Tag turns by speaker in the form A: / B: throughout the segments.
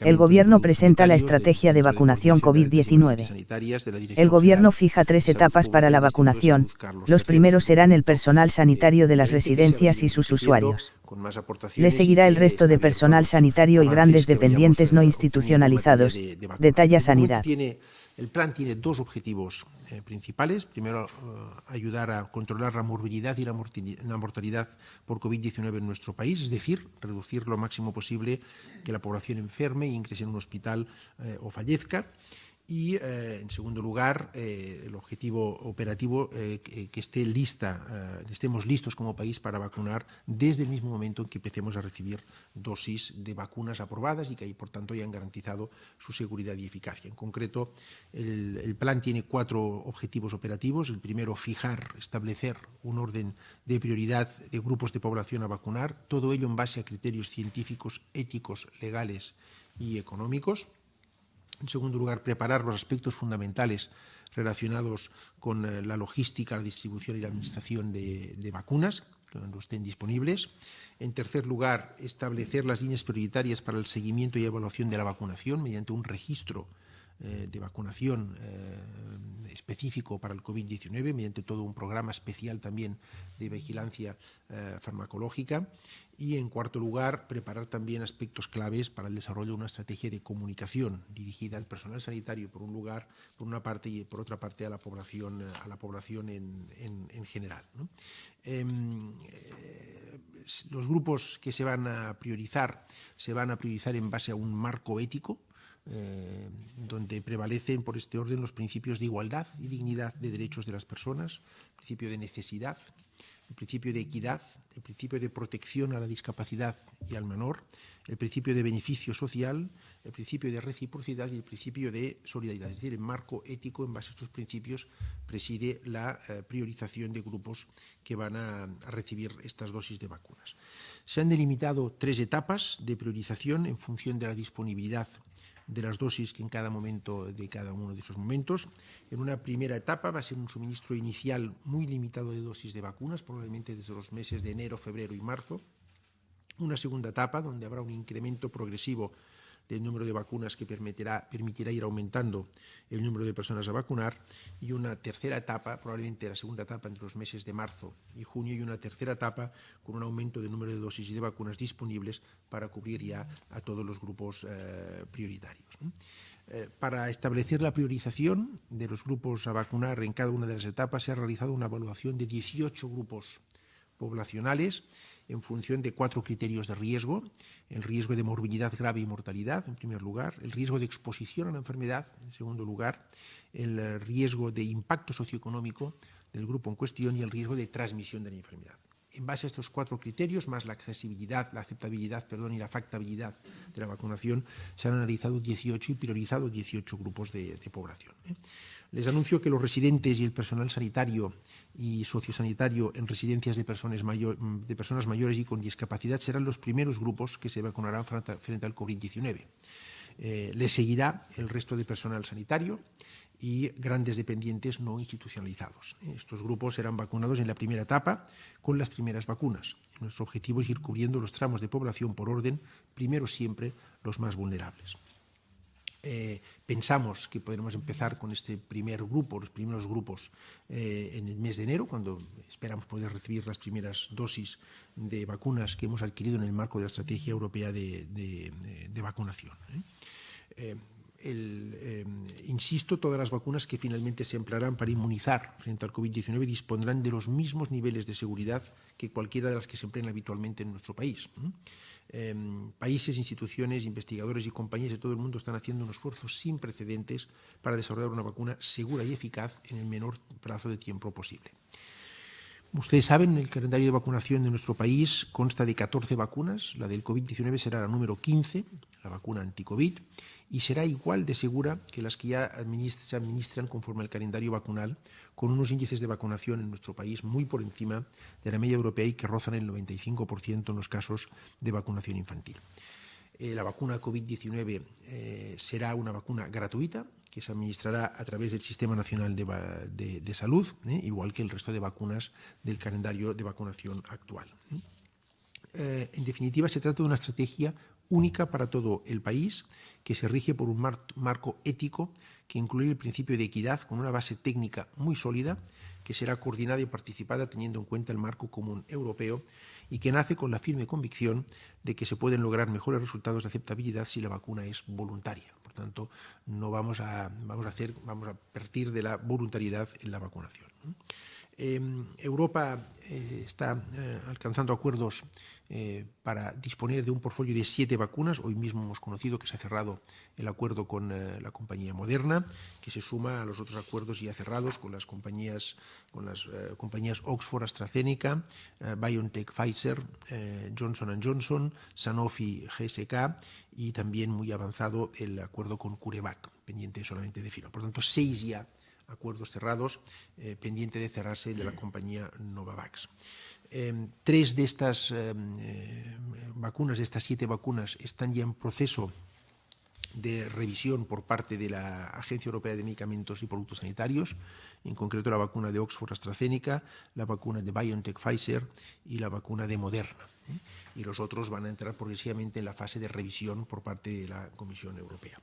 A: El Gobierno presenta la estrategia de vacunación COVID-19. El Gobierno fija 3 etapas para la vacunación. Los primeros serán el personal sanitario de las residencias y sus usuarios. Le seguirá el resto de personal sanitario y grandes dependientes no institucionalizados, detalla Sanidad.
B: El plan tiene dos objetivos principales. Primero, ayudar a controlar la morbilidad y la mortalidad por COVID-19 en nuestro país, es decir, reducir lo máximo posible que la población enferme, ingrese en un hospital o fallezca. Y, en segundo lugar, el objetivo operativo, que estemos listos como país para vacunar desde el mismo momento en que empecemos a recibir dosis de vacunas aprobadas y que, por tanto, hayan garantizado su seguridad y eficacia. En concreto, el plan tiene 4 objetivos operativos. El primero, establecer un orden de prioridad de grupos de población a vacunar, todo ello en base a criterios científicos, éticos, legales y económicos. En segundo lugar, preparar los aspectos fundamentales relacionados con la logística, la distribución y la administración de vacunas, cuando estén disponibles. En tercer lugar, establecer las líneas prioritarias para el seguimiento y evaluación de la vacunación mediante un registro de vacunación específico para el COVID-19, mediante todo un programa especial también de vigilancia farmacológica. Y, en cuarto lugar, preparar también aspectos claves para el desarrollo de una estrategia de comunicación dirigida al personal sanitario, por una parte, y por otra parte a la población en general, ¿no? Los grupos que se van a priorizar en base a un marco ético, donde prevalecen por este orden los principios de igualdad y dignidad de derechos de las personas, el principio de necesidad, el principio de equidad, el principio de protección a la discapacidad y al menor, el principio de beneficio social, el principio de reciprocidad y el principio de solidaridad. Es decir, el marco ético, en base a estos principios, preside la priorización de grupos que van a recibir estas dosis de vacunas. Se han delimitado 3 etapas de priorización en función de la disponibilidad de las dosis que en cada momento de cada uno de esos momentos. En una primera etapa va a ser un suministro inicial muy limitado de dosis de vacunas, probablemente desde los meses de enero, febrero y marzo. Una segunda etapa donde habrá un incremento progresivo del número de vacunas que permitirá ir aumentando el número de personas a vacunar, y una tercera etapa, probablemente la segunda etapa entre los meses de marzo y junio, y una tercera etapa con un aumento del número de dosis y de vacunas disponibles para cubrir ya a todos los grupos prioritarios, ¿no? Para establecer la priorización de los grupos a vacunar en cada una de las etapas se ha realizado una evaluación de 18 grupos poblacionales en función de 4 criterios de riesgo: el riesgo de morbilidad grave y mortalidad, en primer lugar; el riesgo de exposición a la enfermedad, en segundo lugar; el riesgo de impacto socioeconómico del grupo en cuestión; y el riesgo de transmisión de la enfermedad. En base a estos 4 criterios, más la aceptabilidad y la factibilidad de la vacunación, se han analizado 18 y priorizado 18 grupos de población. Les anuncio que los residentes y el personal sanitario y sociosanitario en residencias de personas mayores y con discapacidad serán los primeros grupos que se vacunarán frente al COVID-19. Les seguirá el resto de personal sanitario y grandes dependientes no institucionalizados. Estos grupos serán vacunados en la primera etapa con las primeras vacunas. Nuestro objetivo es ir cubriendo los tramos de población por orden, primero siempre los más vulnerables. Pensamos que podremos empezar con este primer grupo, los primeros grupos, en el mes de enero, cuando esperamos poder recibir las primeras dosis de vacunas que hemos adquirido en el marco de la Estrategia Europea de Vacunación. Insisto, todas las vacunas que finalmente se emplearán para inmunizar frente al COVID-19 dispondrán de los mismos niveles de seguridad que cualquiera de las que se emplean habitualmente en nuestro país. Países, instituciones, investigadores y compañías de todo el mundo están haciendo un esfuerzo sin precedentes para desarrollar una vacuna segura y eficaz en el menor plazo de tiempo posible. Ustedes saben, el calendario de vacunación de nuestro país consta de 14 vacunas. La del COVID-19 será la número 15, la vacuna anti-COVID, y será igual de segura que las que ya se administran conforme al calendario vacunal, con unos índices de vacunación en nuestro país muy por encima de la media europea y que rozan el 95% en los casos de vacunación infantil. La vacuna COVID-19 será una vacuna gratuita que se administrará a través del Sistema Nacional de Salud, igual que el resto de vacunas del calendario de vacunación actual. En definitiva, se trata de una estrategia única para todo el país, que se rige por un marco ético que incluye el principio de equidad con una base técnica muy sólida, que será coordinada y participada teniendo en cuenta el marco común europeo y que nace con la firme convicción de que se pueden lograr mejores resultados de aceptabilidad si la vacuna es voluntaria. Por tanto, no vamos a partir de la voluntariedad en la vacunación. Europa está alcanzando acuerdos para disponer de un portfolio de 7 vacunas. Hoy mismo hemos conocido que se ha cerrado el acuerdo con la compañía Moderna, que se suma a los otros acuerdos ya cerrados con las compañías Oxford, AstraZeneca, BioNTech, Pfizer, Johnson & Johnson, Sanofi, GSK y también muy avanzado el acuerdo con CureVac, pendiente solamente de firma. Por tanto, 6 ya acuerdos cerrados, pendiente de cerrarse de la compañía Novavax. 3 de estas vacunas, de estas 7 vacunas, están ya en proceso de revisión por parte de la Agencia Europea de Medicamentos y Productos Sanitarios, en concreto la vacuna de Oxford AstraZeneca, la vacuna de BioNTech Pfizer y la vacuna de Moderna. Y los otros van a entrar progresivamente en la fase de revisión por parte de la Comisión Europea.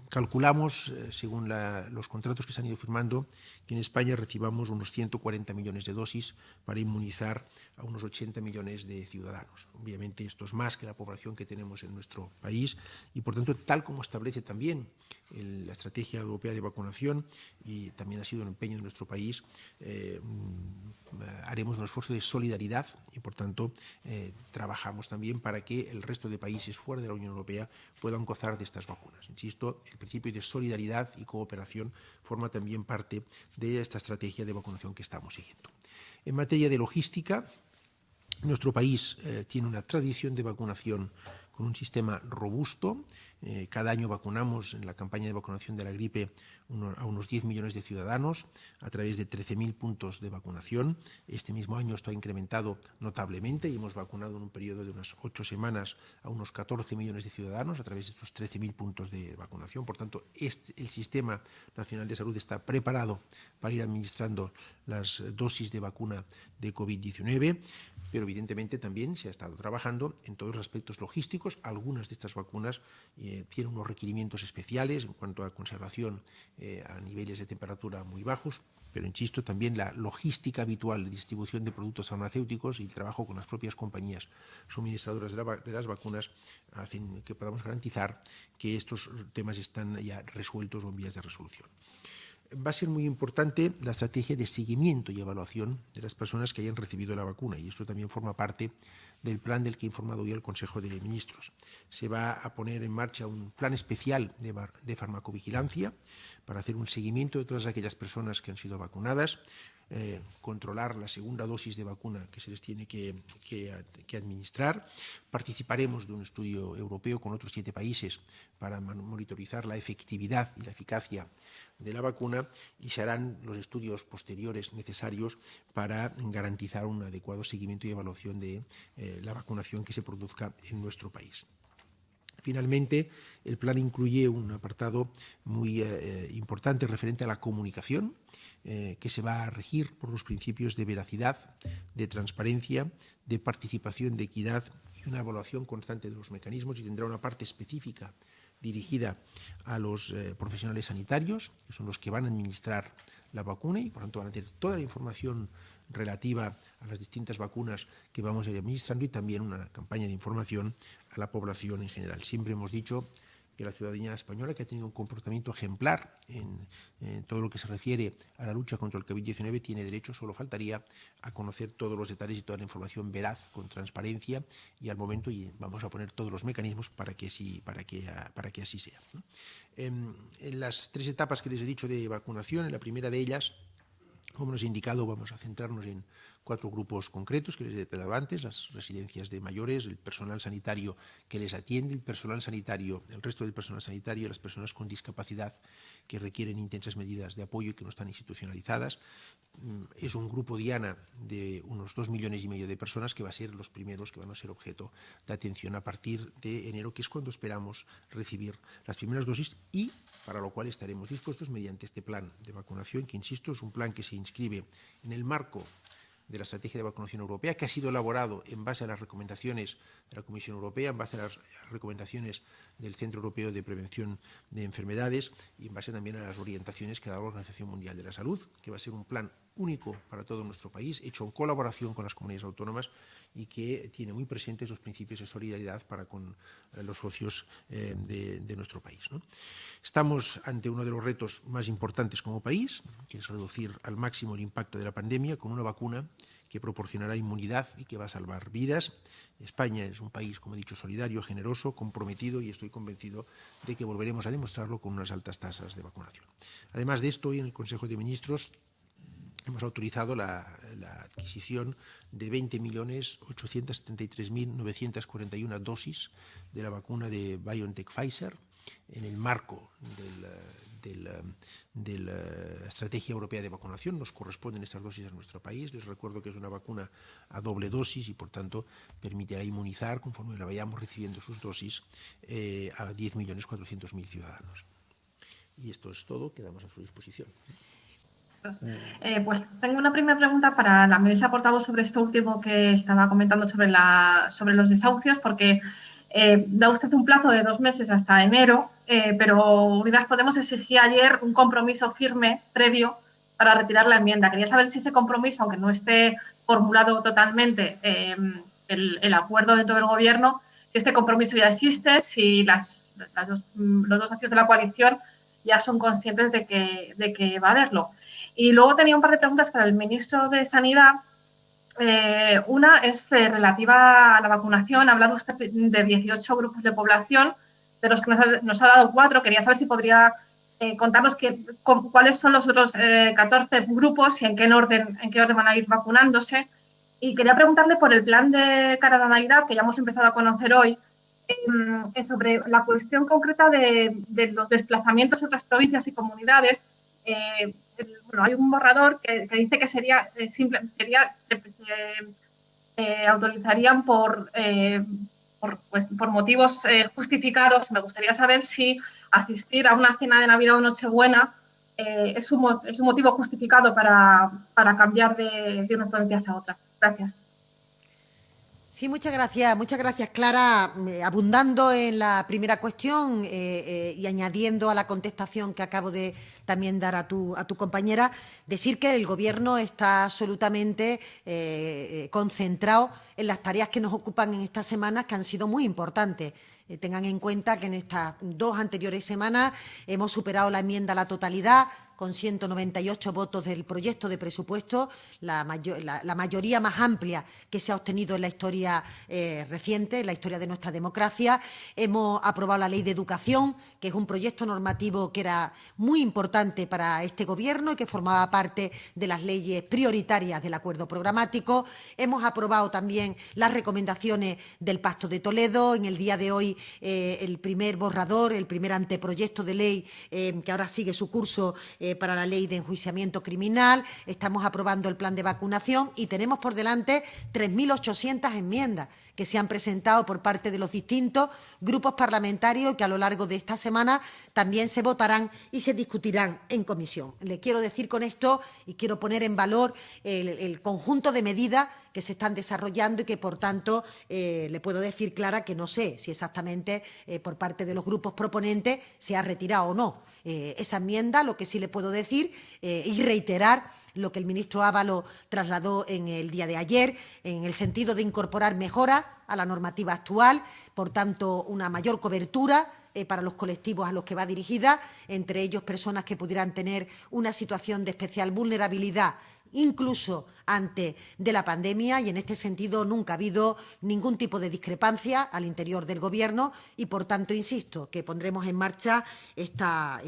B: Calculamos, según los contratos que se han ido firmando, que en España recibamos unos 140 millones de dosis para inmunizar a unos 80 millones de ciudadanos. Obviamente esto es más que la población que tenemos en nuestro país y, por tanto, tal como establece también la estrategia europea de vacunación y también ha sido un empeño de nuestro país, haremos un esfuerzo de solidaridad y, por tanto, trabajamos también para que el resto de países fuera de la Unión Europea puedan gozar de estas vacunas. Insisto, el principio de solidaridad y cooperación forma también parte de esta estrategia de vacunación que estamos siguiendo. En materia de logística, nuestro país tiene una tradición de vacunación con un sistema robusto. Cada año vacunamos en la campaña de vacunación de la gripe a unos 10 millones de ciudadanos a través de 13.000 puntos de vacunación. Este mismo año esto ha incrementado notablemente y hemos vacunado en un periodo de unas 8 semanas a unos 14 millones de ciudadanos a través de estos 13.000 puntos de vacunación. Por tanto, el Sistema Nacional de Salud está preparado para ir administrando las dosis de vacuna de COVID-19, pero evidentemente también se ha estado trabajando en todos los aspectos logísticos. Algunas de estas vacunas tienen unos requerimientos especiales en cuanto a conservación a niveles de temperatura muy bajos, pero insisto, también la logística habitual de distribución de productos farmacéuticos y el trabajo con las propias compañías suministradoras de las vacunas hacen que podamos garantizar que estos temas están ya resueltos o en vías de resolución. Va a ser muy importante la estrategia de seguimiento y evaluación de las personas que hayan recibido la vacuna y esto también forma parte del plan del que ha informado hoy el Consejo de Ministros. Se va a poner en marcha un plan especial de farmacovigilancia para hacer un seguimiento de todas aquellas personas que han sido vacunadas, controlar la segunda dosis de vacuna que se les tiene que administrar. Participaremos de un estudio europeo con otros 7 países para monitorizar la efectividad y la eficacia de la vacuna y se harán los estudios posteriores necesarios para garantizar un adecuado seguimiento y evaluación de la vacunación que se produzca en nuestro país. Finalmente, el plan incluye un apartado muy importante referente a la comunicación, que se va a regir por los principios de veracidad, de transparencia, de participación, de equidad y una evaluación constante de los mecanismos y tendrá una parte específica dirigida a los profesionales sanitarios, que son los que van a administrar la vacuna y por tanto van a tener toda la información relativa a las distintas vacunas que vamos a ir administrando y también una campaña de información a la población en general. Siempre hemos dicho que la ciudadanía española, que ha tenido un comportamiento ejemplar en todo lo que se refiere a la lucha contra el COVID-19, tiene derecho, solo faltaría, a conocer todos los detalles y toda la información veraz, con transparencia y al momento y vamos a poner todos los mecanismos para que así sea, ¿no? En las 3 etapas que les he dicho de vacunación, en la primera de ellas, como nos he indicado, vamos a centrarnos en 4 grupos concretos que les he detallado antes: las residencias de mayores, el personal sanitario que les atiende, el personal sanitario, el resto del personal sanitario, las personas con discapacidad que requieren intensas medidas de apoyo y que no están institucionalizadas. Es un grupo diana de unos 2,5 millones de personas que va a ser los primeros que van a ser objeto de atención a partir de enero, que es cuando esperamos recibir las primeras dosis y para lo cual estaremos dispuestos mediante este plan de vacunación, que insisto, es un plan que se inscribe en el marco de la estrategia de vacunación europea, que ha sido elaborado en base a las recomendaciones de la Comisión Europea, en base a las recomendaciones del Centro Europeo de Prevención de Enfermedades y en base también a las orientaciones que ha dado la Organización Mundial de la Salud, que va a ser un plan único para todo nuestro país, hecho en colaboración con las comunidades autónomas y que tiene muy presentes los principios de solidaridad para con los socios de nuestro país, ¿no? Estamos ante uno de los retos más importantes como país, que es reducir al máximo el impacto de la pandemia con una vacuna que proporcionará inmunidad y que va a salvar vidas. España es un país, como he dicho, solidario, generoso, comprometido y estoy convencido de que volveremos a demostrarlo con unas altas tasas de vacunación. Además de esto, hoy en el Consejo de Ministros hemos autorizado la adquisición de 20.873.941 dosis de la vacuna de BioNTech Pfizer en el marco de la Estrategia Europea de Vacunación. Nos corresponden estas dosis a nuestro país. Les recuerdo que es una vacuna a doble dosis y, por tanto, permitirá inmunizar, conforme la vayamos recibiendo sus dosis, a 10.400.000 ciudadanos. Y esto es todo. Quedamos a su disposición.
C: Pues tengo una primera pregunta para la ministra portavoz sobre esto último que estaba comentando sobre los desahucios, porque da usted un plazo de 2 meses hasta enero, pero Unidas Podemos exigía ayer un compromiso firme previo para retirar la enmienda. Quería saber si ese compromiso, aunque no esté formulado totalmente el acuerdo dentro del Gobierno, si este compromiso ya existe, si los dos socios de la coalición ya son conscientes de que va a haberlo. Y luego tenía un par de preguntas para el ministro de Sanidad. Una es relativa a la vacunación. Ha hablado usted de 18 grupos de población, de los que nos ha dado 4. Quería saber si podría contarnos cuáles son los otros 14 grupos y en qué orden van a ir vacunándose. Y quería preguntarle por el plan de cara a la Navidad, que ya hemos empezado a conocer hoy, sobre la cuestión concreta de los desplazamientos a otras provincias y comunidades. Hay un borrador que dice que autorizarían por motivos justificados. Me gustaría saber si asistir a una cena de Navidad o Nochebuena es un motivo justificado para cambiar de unas provincias a otras. Gracias.
D: Sí, muchas gracias, Clara. Abundando en la primera cuestión y añadiendo a la contestación que acabo de también dar a tu compañera, decir que el Gobierno está absolutamente concentrado en las tareas que nos ocupan en estas semanas, que han sido muy importantes. Tengan en cuenta que en estas 2 anteriores semanas hemos superado la enmienda a la totalidad, con 198 votos del proyecto de presupuesto, la mayoría más amplia que se ha obtenido en la historia reciente, en la historia de nuestra democracia. Hemos aprobado la Ley de Educación, que es un proyecto normativo que era muy importante para este Gobierno y que formaba parte de las leyes prioritarias del acuerdo programático. Hemos aprobado también las recomendaciones del Pacto de Toledo. En el día de hoy, el primer borrador, el primer anteproyecto de ley que ahora sigue su curso para la ley de enjuiciamiento criminal. Estamos aprobando el plan de vacunación y tenemos por delante 3.800 enmiendas que se han presentado por parte de los distintos grupos parlamentarios y que a lo largo de esta semana también se votarán y se discutirán en comisión. Le quiero decir con esto y quiero poner en valor el conjunto de medidas que se están desarrollando y que, por tanto, le puedo decir, Clara, que no sé si exactamente por parte de los grupos proponentes se ha retirado o no esa enmienda. Lo que sí le puedo decir y reiterar lo que el ministro Ábalos trasladó en el día de ayer, en el sentido de incorporar mejoras a la normativa actual, por tanto, una mayor cobertura para los colectivos a los que va dirigida, entre ellos personas que pudieran tener una situación de especial vulnerabilidad, incluso antes de la pandemia, y en este sentido nunca ha habido ningún tipo de discrepancia al interior del Gobierno y, por tanto, insisto, que pondremos en marcha esta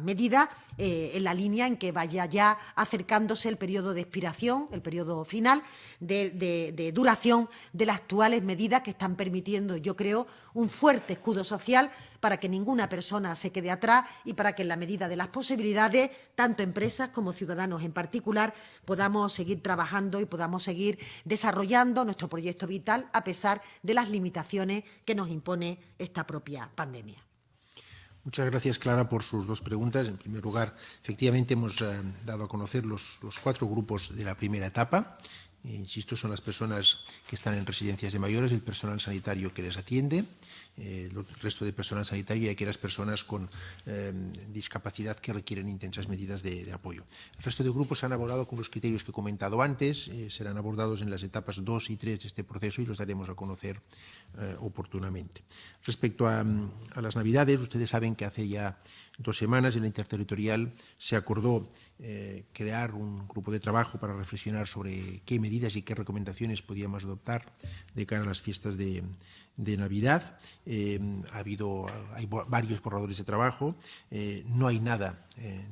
D: medida en la línea en que vaya ya acercándose el periodo de expiración, el periodo final de duración de las actuales medidas que están permitiendo, yo creo, un fuerte escudo social para que ninguna persona se quede atrás y para que, en la medida de las posibilidades, tanto empresas como ciudadanos en particular, podamos seguir trabajando y podamos seguir desarrollando nuestro proyecto vital a pesar de las limitaciones que nos impone esta propia pandemia.
B: Muchas gracias, Clara, por sus 2 preguntas. En primer lugar, efectivamente hemos dado a conocer los 4 grupos de la primera etapa Insisto, son las personas que están en residencias de mayores, el personal sanitario que les atiende, el resto de personal sanitario y aquellas personas con discapacidad que requieren intensas medidas de apoyo. El resto de grupos se han abordado con los criterios que he comentado antes, serán abordados en las etapas 2 y 3 de este proceso y los daremos a conocer oportunamente. Respecto a las Navidades, ustedes saben que hace ya 2 semanas en la Interterritorial se acordó crear un grupo de trabajo para reflexionar sobre qué medidas y qué recomendaciones podíamos adoptar de cara a las fiestas de Navidad. Hay varios borradores de trabajo, no hay nada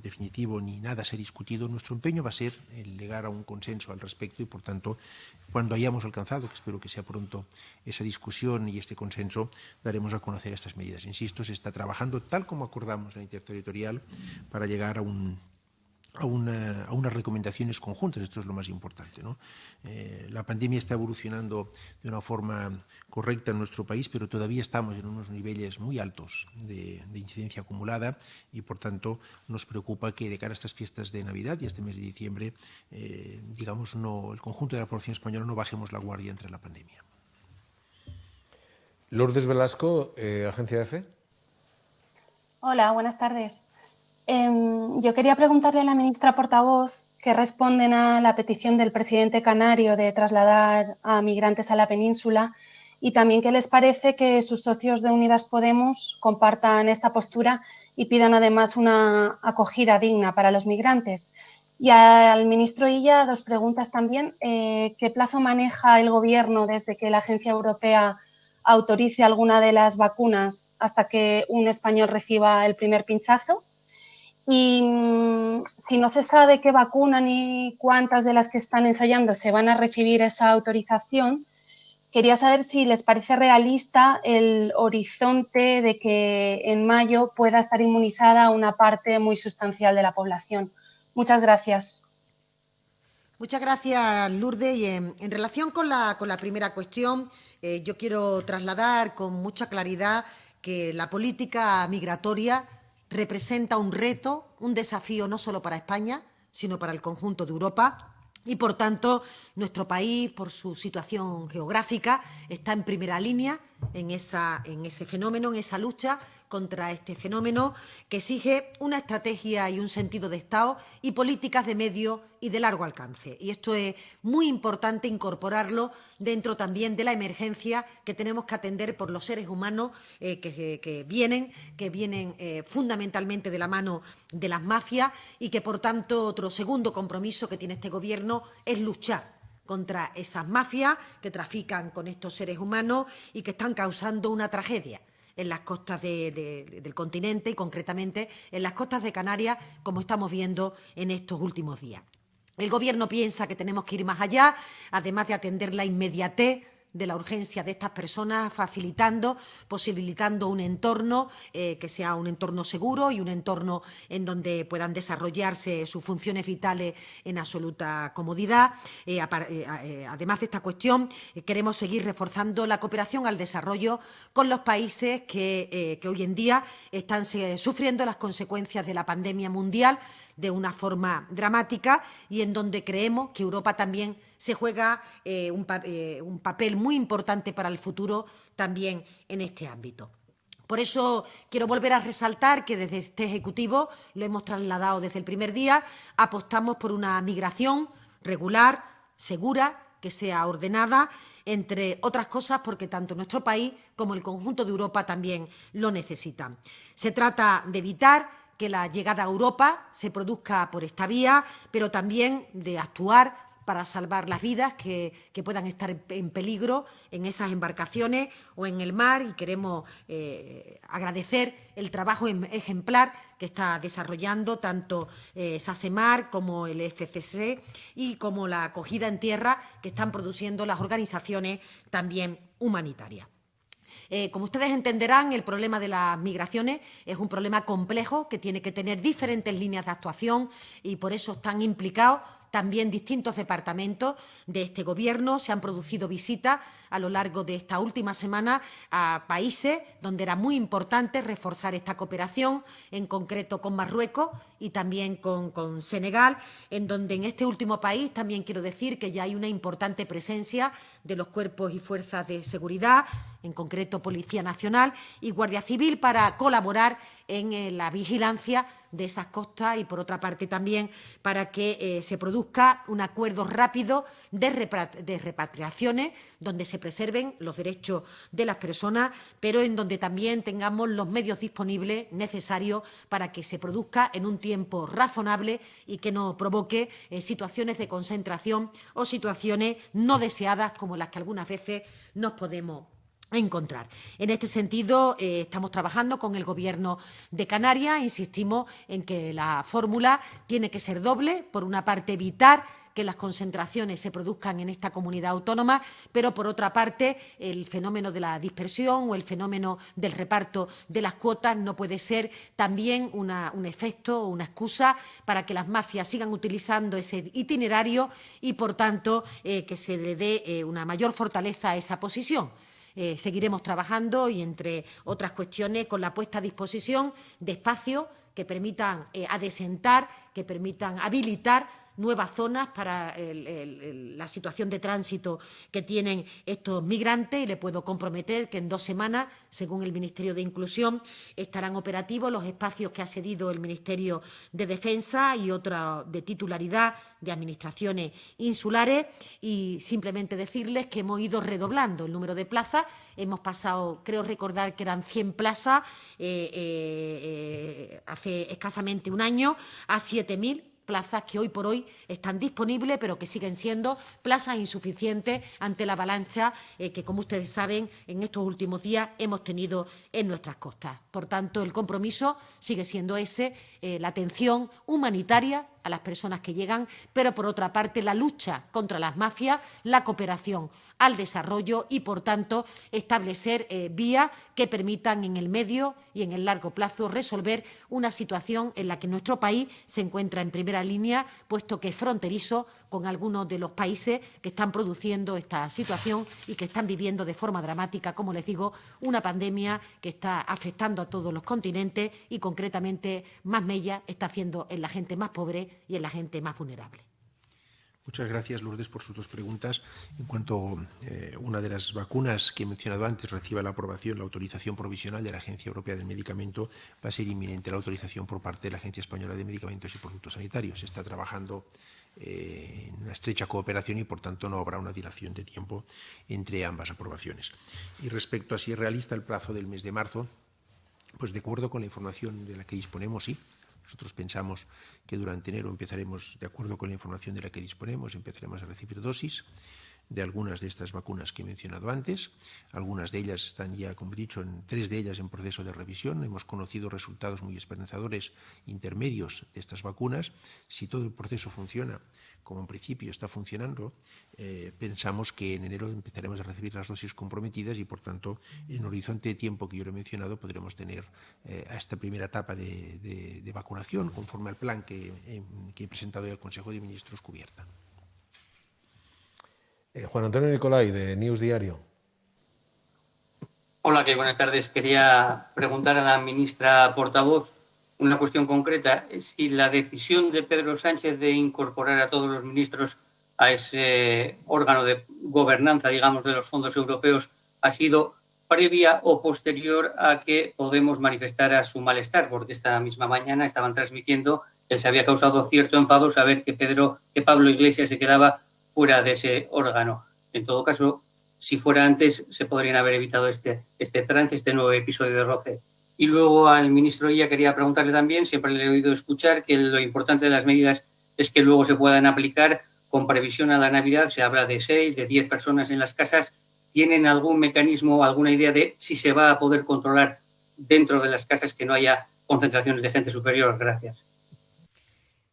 B: definitivo ni nada se ha discutido. Nuestro empeño va a ser el llegar a un consenso al respecto y, por tanto, cuando hayamos alcanzado, que espero que sea pronto, esa discusión y este consenso, daremos a conocer estas medidas. Insisto, se está trabajando tal como acordamos en la Interterritorial para llegar a unas recomendaciones conjuntas. Esto es lo más importante, ¿no? La pandemia está evolucionando de una forma correcta en nuestro país, pero todavía estamos en unos niveles muy altos de incidencia acumulada y, por tanto, nos preocupa que de cara a estas fiestas de Navidad y a este mes de diciembre, digamos, el conjunto de la población española no bajemos la guardia entre la pandemia.
E: Lourdes Velasco, Agencia EFE.
F: Hola, buenas tardes. Yo quería preguntarle a la ministra portavoz qué responden a la petición del presidente canario de trasladar a migrantes a la península y también qué les parece que sus socios de Unidas Podemos compartan esta postura y pidan además una acogida digna para los migrantes. Y al ministro Illa, 2 preguntas también. ¿Qué plazo maneja el Gobierno desde que la Agencia Europea autorice alguna de las vacunas hasta que un español reciba el primer pinchazo? Y si no se sabe qué vacuna ni cuántas de las que están ensayando se van a recibir esa autorización, quería saber si les parece realista el horizonte de que en mayo pueda estar inmunizada una parte muy sustancial de la población. Muchas gracias.
D: Muchas gracias, Lourdes. Y en relación con la primera cuestión, yo quiero trasladar con mucha claridad que la política migratoria representa un reto, un desafío no solo para España, sino para el conjunto de Europa. Y, por tanto, nuestro país, por su situación geográfica, está en primera línea en ese fenómeno, en esa lucha contra este fenómeno que exige una estrategia y un sentido de Estado y políticas de medio y de largo alcance. Y esto es muy importante incorporarlo dentro también de la emergencia que tenemos que atender por los seres humanos que vienen fundamentalmente de la mano de las mafias y que, por tanto, otro segundo compromiso que tiene este Gobierno es luchar contra esas mafias que trafican con estos seres humanos y que están causando una tragedia en las costas del continente y, concretamente, en las costas de Canarias, como estamos viendo en estos últimos días. El Gobierno piensa que tenemos que ir más allá, además de atender la inmediatez de la urgencia de estas personas, posibilitando un entorno que sea un entorno seguro y un entorno en donde puedan desarrollarse sus funciones vitales en absoluta comodidad. Además de esta cuestión, queremos seguir reforzando la cooperación al desarrollo con los países que hoy en día están sufriendo las consecuencias de la pandemia mundial de una forma dramática y en donde creemos que Europa también se juega un papel muy importante para el futuro también en este ámbito. Por eso quiero volver a resaltar que desde este Ejecutivo, lo hemos trasladado desde el primer día, apostamos por una migración regular, segura, que sea ordenada, entre otras cosas porque tanto nuestro país como el conjunto de Europa también lo necesitan. Se trata de evitar que la llegada a Europa se produzca por esta vía, pero también de actuar para salvar las vidas que puedan estar en peligro en esas embarcaciones o en el mar. Y queremos agradecer el trabajo ejemplar que está desarrollando tanto SACEMAR como el FCC y como la acogida en tierra que están produciendo las organizaciones también humanitarias. Como ustedes entenderán, el problema de las migraciones es un problema complejo que tiene que tener diferentes líneas de actuación y por eso están implicados también distintos departamentos de este Gobierno. Se han producido visitas a lo largo de esta última semana a países donde era muy importante reforzar esta cooperación, en concreto con Marruecos y también con Senegal, en donde en este último país también quiero decir que ya hay una importante presencia de los cuerpos y fuerzas de seguridad, en concreto Policía Nacional y Guardia Civil, para colaborar en la vigilancia de esas costas y, por otra parte, también para que se produzca un acuerdo rápido de repatriaciones donde se preserven los derechos de las personas, pero en donde también tengamos los medios disponibles necesarios para que se produzca en un tiempo razonable y que no provoque situaciones de concentración o situaciones no deseadas como las que algunas veces nos podemos encontrar. En este sentido, estamos trabajando con el Gobierno de Canarias. Insistimos en que la fórmula tiene que ser doble. Por una parte, evitar que las concentraciones se produzcan en esta comunidad autónoma, pero por otra parte el fenómeno de la dispersión o el fenómeno del reparto de las cuotas no puede ser también un efecto o una excusa para que las mafias sigan utilizando ese itinerario y, por tanto, que se le dé una mayor fortaleza a esa posición. Seguiremos trabajando y, entre otras cuestiones, con la puesta a disposición de espacios que permitan adesentar, que permitan habilitar nuevas zonas para la situación de tránsito que tienen estos migrantes, y le puedo comprometer que en 2 semanas, según el Ministerio de Inclusión, estarán operativos los espacios que ha cedido el Ministerio de Defensa y otra de titularidad de administraciones insulares, y simplemente decirles que hemos ido redoblando el número de plazas. Hemos pasado, creo recordar que eran 100 plazas hace escasamente un año, a 7.000 plazas que hoy por hoy están disponibles, pero que siguen siendo plazas insuficientes ante la avalancha que, como ustedes saben, en estos últimos días hemos tenido en nuestras costas. Por tanto, el compromiso sigue siendo ese, la atención humanitaria a las personas que llegan, pero, por otra parte, la lucha contra las mafias, la cooperación al desarrollo y, por tanto, establecer vías que permitan en el medio y en el largo plazo resolver una situación en la que nuestro país se encuentra en primera línea, puesto que es fronterizo con algunos de los países que están produciendo esta situación y que están viviendo de forma dramática, como les digo, una pandemia que está afectando a todos los continentes y, concretamente, más mella está haciendo en la gente más pobre y en la gente más vulnerable.
B: Muchas gracias, Lourdes, por sus 2 preguntas. En cuanto una de las vacunas que he mencionado antes reciba la aprobación, la autorización provisional de la Agencia Europea del Medicamento, va a ser inminente la autorización por parte de la Agencia Española de Medicamentos y Productos Sanitarios. Se está trabajando en una estrecha cooperación y, por tanto, no habrá una dilación de tiempo entre ambas aprobaciones. Y respecto a si es realista el plazo del mes de marzo, pues de acuerdo con la información de la que disponemos, sí. Nosotros pensamos que durante enero empezaremos, de acuerdo con la información de la que disponemos, empezaremos a recibir dosis de algunas de estas vacunas que he mencionado antes. Algunas de ellas están ya, como he dicho, 3 de ellas en proceso de revisión. Hemos conocido resultados muy esperanzadores intermedios de estas vacunas. Si todo el proceso funciona como en principio está funcionando, pensamos que en enero empezaremos a recibir las dosis comprometidas y, por tanto, en el horizonte de tiempo que yo le he mencionado, podremos tener a esta primera etapa de vacunación, conforme al plan que he presentado al Consejo de Ministros, cubierta.
E: Juan Antonio Nicolai, de News Diario.
G: Hola, buenas tardes. Quería preguntar a la ministra portavoz una cuestión concreta. Si la decisión de Pedro Sánchez de incorporar a todos los ministros a ese órgano de gobernanza, digamos, de los fondos europeos ha sido previa o posterior a que Podemos manifestara su malestar, porque esta misma mañana estaban transmitiendo que se había causado cierto enfado saber que Pablo Iglesias se quedaba fuera de ese órgano. En todo caso, si fuera antes, se podrían haber evitado este trance, este nuevo episodio de roce. Y luego al ministro Illa quería preguntarle también, siempre le he oído escuchar que lo importante de las medidas es que luego se puedan aplicar con previsión a la Navidad. Se habla de 6, de 10 personas en las casas. ¿Tienen algún mecanismo, alguna idea de si se va a poder controlar dentro de las casas que no haya concentraciones de gente superior? Gracias.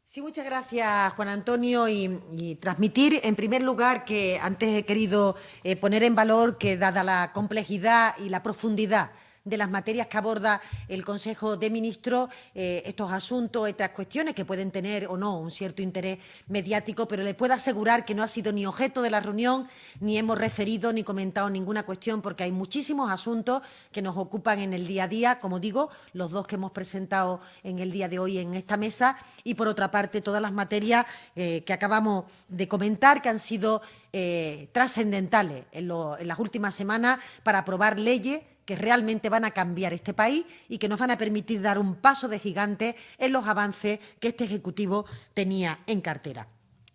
D: Sí, muchas gracias, Juan Antonio, y transmitir, en primer lugar, que antes he querido poner en valor que, dada la complejidad y la profundidad de las materias que aborda el Consejo de Ministros, estos asuntos, estas cuestiones que pueden tener o no un cierto interés mediático, pero le puedo asegurar que no ha sido ni objeto de la reunión, ni hemos referido ni comentado ninguna cuestión, porque hay muchísimos asuntos que nos ocupan en el día a día, como digo, los dos que hemos presentado en el día de hoy en esta mesa, y por otra parte todas las materias que acabamos de comentar, que han sido trascendentales en las últimas semanas para aprobar leyes que realmente van a cambiar este país y que nos van a permitir dar un paso de gigante en los avances que este Ejecutivo tenía en cartera.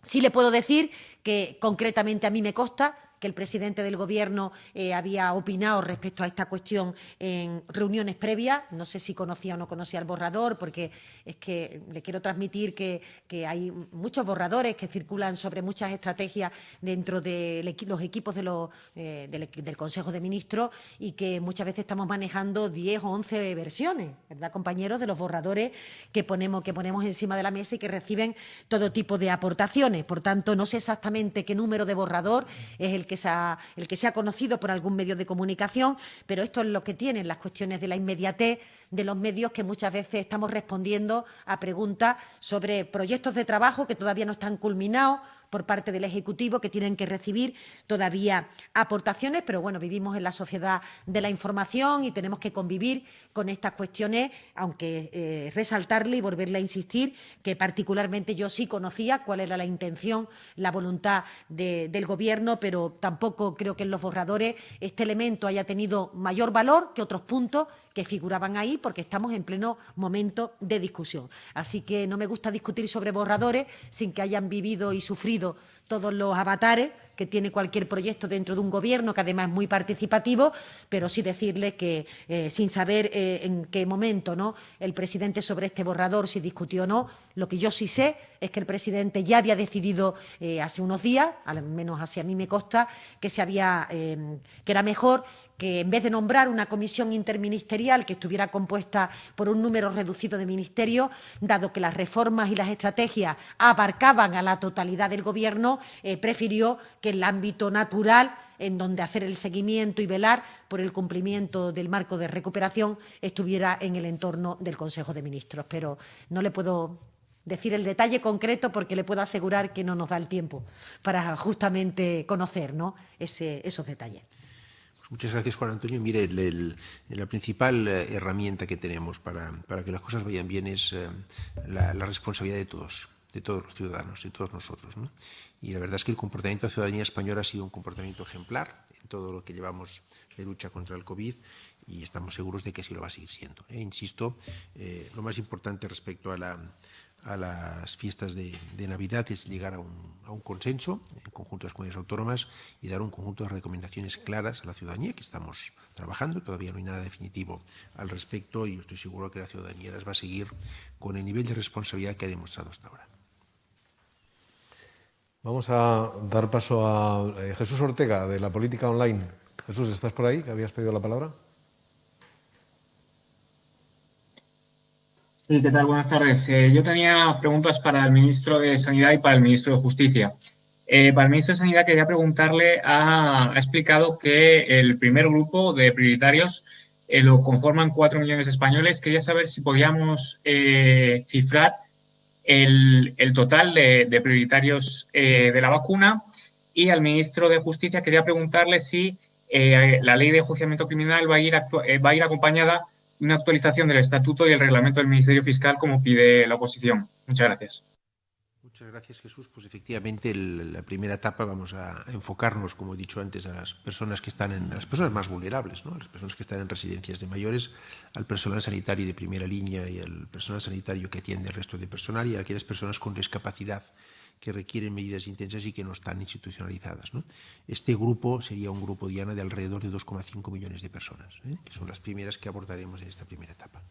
D: Sí le puedo decir que concretamente a mí me consta que el presidente del Gobierno había opinado respecto a esta cuestión en reuniones previas. No sé si conocía o no conocía el borrador, porque es que le quiero transmitir que hay muchos borradores que circulan sobre muchas estrategias dentro de los equipos del Consejo de Ministros y que muchas veces estamos manejando 10 o 11 versiones, ¿verdad, compañeros?, de los borradores que ponemos encima de la mesa y que reciben todo tipo de aportaciones. Por tanto, no sé exactamente qué número de borrador es el que se ha conocido por algún medio de comunicación, pero esto es lo que tienen las cuestiones de la inmediatez de los medios, que muchas veces estamos respondiendo a preguntas sobre proyectos de trabajo que todavía no están culminados por parte del Ejecutivo, que tienen que recibir todavía aportaciones, pero bueno, vivimos en la sociedad de la información y tenemos que convivir con estas cuestiones, aunque resaltarle y volverle a insistir que particularmente yo sí conocía cuál era la intención, la voluntad del Gobierno, pero tampoco creo que en los borradores este elemento haya tenido mayor valor que otros puntos que figuraban ahí, porque estamos en pleno momento de discusión. Así que no me gusta discutir sobre borradores sin que hayan vivido y sufrido todos los avatares que tiene cualquier proyecto dentro de un Gobierno, que además es muy participativo, pero sí decirle que sin saber en qué momento, ¿no?, el presidente sobre este borrador si discutió o no, lo que yo sí sé es que el presidente ya había decidido hace unos días, al menos así a mí me consta, que era mejor que en vez de nombrar una comisión interministerial que estuviera compuesta por un número reducido de ministerios, dado que las reformas y las estrategias abarcaban a la totalidad del Gobierno, prefirió que el ámbito natural en donde hacer el seguimiento y velar por el cumplimiento del marco de recuperación estuviera en el entorno del Consejo de Ministros. Pero no le puedo decir el detalle concreto porque le puedo asegurar que no nos da el tiempo para justamente conocer, ¿no?, esos detalles.
B: Muchas gracias, Juan Antonio. Mire, la principal herramienta que tenemos para que las cosas vayan bien es la responsabilidad de todos los ciudadanos, de todos nosotros, ¿no? Y la verdad es que el comportamiento de la ciudadanía española ha sido un comportamiento ejemplar en todo lo que llevamos de lucha contra el COVID y estamos seguros de que así lo va a seguir siendo. Insisto, lo más importante respecto a las fiestas de Navidad es llegar a un consenso en conjunto de las comunidades autónomas y dar un conjunto de recomendaciones claras a la ciudadanía, que estamos trabajando. Todavía no hay nada definitivo al respecto y yo estoy seguro que la ciudadanía las va a seguir con el nivel de responsabilidad que ha demostrado hasta ahora.
E: Vamos a dar paso a Jesús Ortega, de la Política Online. Jesús, ¿estás por ahí? ¿Habías pedido la palabra?
H: Sí, ¿qué tal? Buenas tardes. Yo tenía preguntas para el ministro de Sanidad y para el ministro de Justicia. Para el ministro de Sanidad quería preguntarle, ha explicado que el primer grupo de prioritarios lo conforman 4 millones de españoles. Quería saber si podíamos cifrar el total de prioritarios de la vacuna. Y al ministro de Justicia quería preguntarle si la ley de enjuiciamiento criminal va a ir acompañada de una actualización del Estatuto y el Reglamento del Ministerio Fiscal, como pide la oposición. Muchas gracias.
B: Muchas gracias, Jesús. Pues efectivamente, la primera etapa vamos a enfocarnos, como he dicho antes, a las personas que están las personas más vulnerables, ¿no?, a las personas que están en residencias de mayores, al personal sanitario de primera línea y al personal sanitario que atiende al resto de personal y a aquellas personas con discapacidad que requieren medidas intensas y que no están institucionalizadas, ¿no? Este grupo sería un grupo, Diana, de alrededor de 2,5 millones de personas, que son las primeras que abordaremos en esta primera etapa.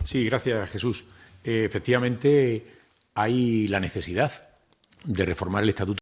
I: Sí, gracias, Jesús. Efectivamente, hay la necesidad de reformar el Estatuto